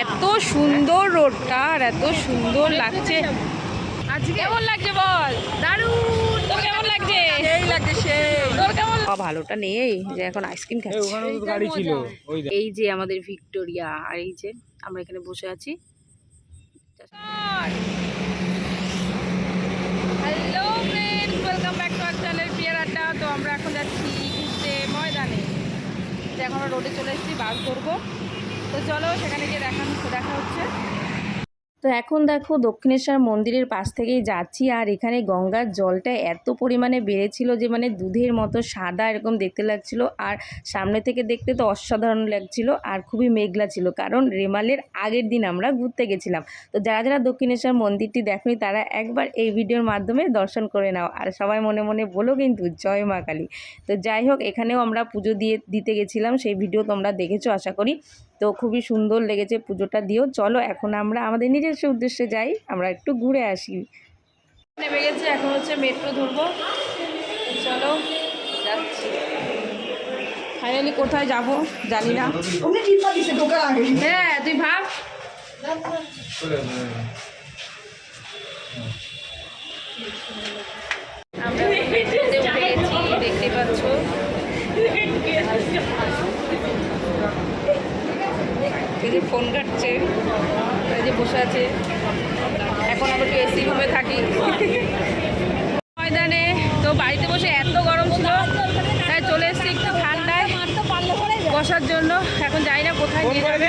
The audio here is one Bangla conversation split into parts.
এত সুন্দর রোডটা আর এত সুন্দর লাগছে। আজকে কেমন লাগছে বল? দারুণ। তোর কেমন লাগছে? এই লাগছে সেই। তোর কেমন? ভালোটা নেই যে এখন আইসক্রিম খাচ্ছি। গাড়ি ছিল এই যে আমাদের ভিক্টোরিয়া আর এই যে আমরা এখানে বসে আছি। Hello friends, welcome back to our channel পিয়ার আড্ডা। তো আমরা এখন যাচ্ছি ঘুরতে ময়দানে। এখন আমরা রোডে চলে এসেছি, বাস ধরবো। তো চলো সেখানে গিয়ে দেখা হচ্ছে। তো এখন দেখো দক্ষিণেশ্বর মন্দিরের পাশ থেকেই যাচ্ছি, আর এখানে গঙ্গার জলটা এত পরিমাণে বেড়েছিল যে মানে দুধের মতো সাদা এরকম দেখতে লাগছিল, আর সামনে থেকে দেখতে তো অসাধারণ লাগছিল। আর খুবই মেঘলা ছিল, কারণ রেমালের আগের দিন আমরা ঘুরতে গেছিলাম। তো যারা যারা দক্ষিণেশ্বর মন্দিরটি দেখনি তারা একবার এই ভিডিওর মাধ্যমে দর্শন করে নাও, আর সবাই মনে মনে বলো কিন্তু জয় মা কালী। তো যাই হোক, এখানেও আমরা পুজো দিতে গেছিলাম, সেই ভিডিও তোমরা দেখেছো আশা করি। তো খুবই সুন্দর লেগেছে পুজোটা দিয়েও। চলো এখন আমরা আমাদের নিজস্ব উদ্দেশ্যে যাই, আমরা একটু ঘুরে আসি। নেমে গেছে, এখন হচ্ছে মেট্রো ধরবো। চলো যাচ্ছি। ফাইনালি কোথায় যাব জানি না। হ্যাঁ তুই ভাব। আমরা মেট্রোতে উঠে গেছি, দেখতে পাচ্ছ। ফোন কাটছে, যে বসে আছে। এখন আমরা একটু এসি রুমে থাকি ময়দানে। তো বাড়িতে বসে এত গরম ছিল, তাই চলে এসেছি একটু ঠান্ডায় বসার জন্য। এখন যাই না কোথায় নিয়ে যাবে।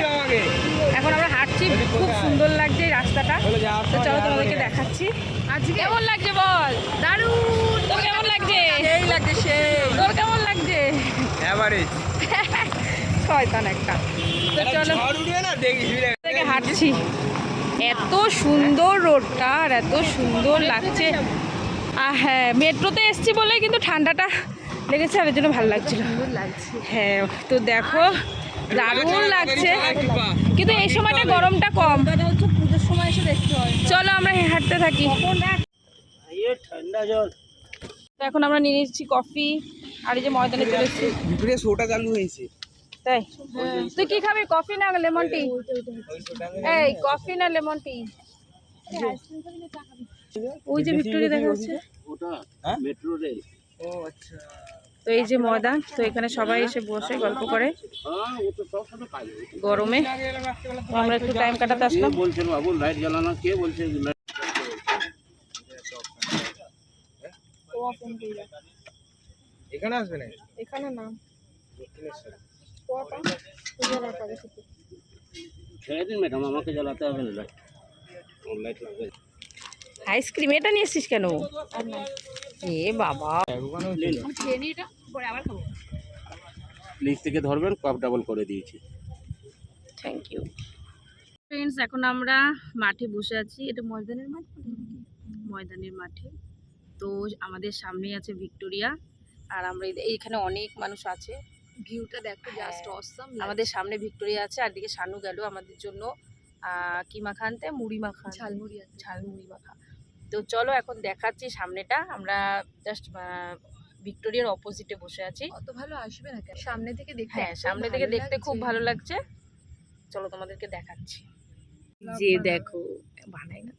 এখন আমরা হাঁটছি, খুব সুন্দর লাগছে রাস্তাটা। তো চলো তোমাদেরকে দেখাচ্ছি। আজকে কেমন লাগছে বল? দারুণ। তোর কেমন লাগছে? এই লাগছে সেই। তোর কেমন লাগছে? শয়তান একটা। তো চলো হাঁটছি, এত সুন্দর রোডটা আর এত সুন্দর লাগছে। হ্যাঁ মেট্রোতে এসছি বলে কিন্তু ঠান্ডাটা লেগেছে, আর এর জন্য ভালো লাগছিল। হ্যাঁ তো দেখো দারুণ লাগছে, কিন্তু এই সময়টা গরমটা কম। পুজোর সময় এসে দেখতে হয়। চলো আমরা হাঁটতে থাকি। তো এখন আমরা নিয়ে নিচ্ছি কফি, আর এই যে ময়দানে চলে এসেছি। শোটা চালু হয়েছে তাই তুই কি খাবি, কফি না লেমন টি? এই কফি না লেমন টি? ওই যে ভিক্টোরিয়া দেখা যাচ্ছে। তো এই যে ময়দান, তো এখানে সবাই এসে বসে গল্প করে গরমে। তো আমরা একটু টাইম কাটাতে আসলাম। এখানে আসবে না, এখানে না ম্যাডাম, আমাকে জ্বালাতে হবে না। আইসক্রিম এটা নিয়ে এসছিস কেন? এ বাবা, প্লিজ থেকে ধরবেন, কাপ ডাবল করে দিয়েছি। Thank you friends. এখন আমরা মাঠে বসে আছি, এটা ময়দানের মাঠ, ময়দানের মাঠে। তো আমাদের সামনেই আছে ভিক্টোরিয়া, আর আমরা এইখানে অনেক মানুষ আছে। ভিউটা দেখো জাস্ট অসাম। আমাদের সামনে ভিক্টোরিয়া আছে, আর দিকে শানু গেল আমাদের জন্য কি মাখা আনতে, মুড়ি মাখা, ঝালমুড়ি মাখা। তো চলো এখন দেখাচ্ছি সামনেটা। আমরা জাস্ট ভিক্টোরিয়ার অপোজিটে বসে আছি। অত ভালো আসবে না, সামনে থেকে দেখতে। হ্যাঁ সামনে থেকে দেখতে খুব ভালো লাগছে। চলো তোমাদেরকে দেখাচ্ছি। যে দেখো বানাই না,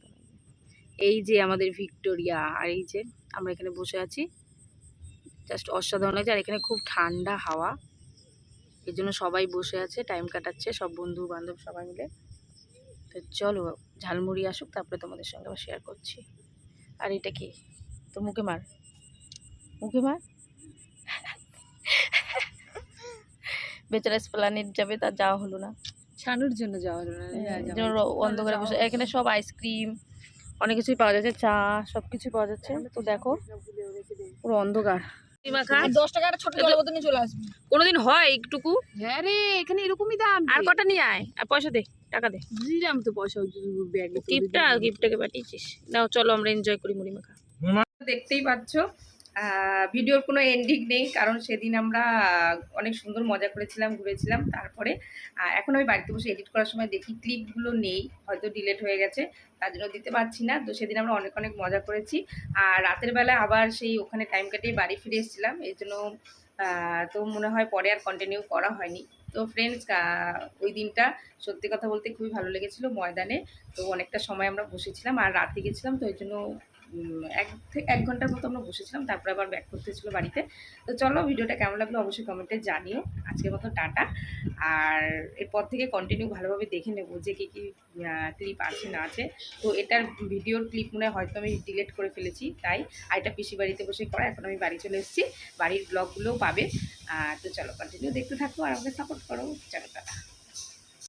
এই যে আমাদের ভিক্টোরিয়া, আর এই যে আমরা এখানে বসে আছি, জাস্ট অসাধারণ লাগছে। আর এখানে খুব ঠান্ডা হাওয়া, এর জন্য সবাই বসে আছে, টাইম কাটাচ্ছে সব বন্ধু বান্ধব সবাই মিলে। তো চলো ঝালমুড়ি আসুক, তারপরে তোমাদের সঙ্গে আবার শেয়ার করছি। আর এটা কি, তো মুখে মার, মুখে মার। বেচারা প্ল্যানেট যাবে, তার যাওয়া হলো না। ছানুর জন্য যাওয়া হলো না, অন্ধকারে বসে। এখানে সব আইসক্রিম অনেক কিছুই পাওয়া যাচ্ছে, চা সব কিছুই পাওয়া যাচ্ছে। তো দেখো পুরো অন্ধকার। 10 টাকার ছোট জলের বোতল নিয়ে চলে আসবি। কোনোদিন হয় একটুকু? হ্যাঁ রে, এখানে এরকমই দাম। আর কটা নিয়ে আয়, আর পয়সা দে, টাকা দে। দিলাম তো পয়সা, ব্যাগে গিফটটাকে পাঠিয়েছিস। নাও চলো আমরা এনজয় করি মুড়ি মাখা। দেখতেই পাচ্ছ ভিডিওর কোনো এন্ডিং নেই, কারণ সেদিন আমরা অনেক সুন্দর মজা করেছিলাম, ঘুরেছিলাম। তারপরে এখন আমি বাড়িতে বসে এডিট করার সময় দেখি ক্লিপগুলো নেই, হয়তো ডিলেট হয়ে গেছে, তার জন্য দিতে পারছি না। তো সেদিন আমরা অনেক অনেক মজা করেছি, আর রাতের বেলা আবার সেই ওখানে টাইম কাটিয়ে বাড়ি ফিরে এসেছিলাম, এই জন্য তো মনে হয় পরে আর কন্টিনিউ করা হয়নি। তো ফ্রেন্ডস ওই দিনটা সত্যি কথা বলতে খুবই ভালো লেগেছিলো ময়দানে। তো অনেকটা সময় আমরা বসেছিলাম আর রাতে গেছিলাম, তো ওই জন্য 1 ঘন্টার মতো আমরা বসেছিলাম, তারপরে আবার ব্যাক করতে হচ্ছিলো বাড়িতে। তো চলো, ভিডিওটা কেমন লাগলো অবশ্যই কমেন্টে জানিও। আজকের মতো টাটা। আর এরপর থেকে কন্টিনিউ ভালোভাবে দেখে নেবো যে কী কী ক্লিপ আছে না আছে। তো এটার ভিডিওর ক্লিপ মনে হয় হয়তো আমি ডিলিট করে ফেলেছি, তাই আর এটা পিসি বাড়িতে বসে করা। এখন আমি বাড়ি চলে এসেছি, বাড়ির ব্লগগুলোও পাবে। তো চলো কন্টিনিউ দেখতে থাকো আর আমাকে সাপোর্ট করো। চলো টাটা।